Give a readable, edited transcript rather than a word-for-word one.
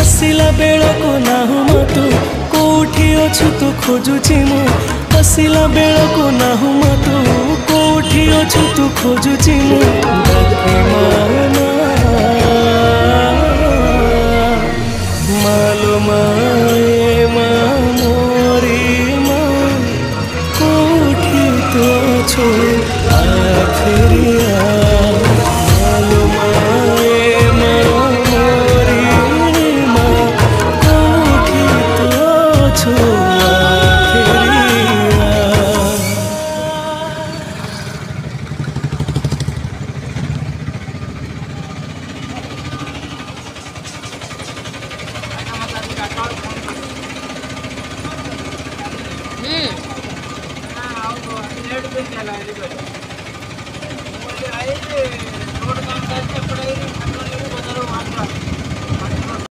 हसिला बेलको नाहु म तू कोठी अछु तू खोजुची मु हसिला बेलको नाहु म तू कोठी अछु तू खोजुची मु डाके माना मालो माए मा मोरी मा कोठी तो अछु आखिरिया मालो माए मा मोरी मा कोठी तो अछु आखिरिया। हाँ,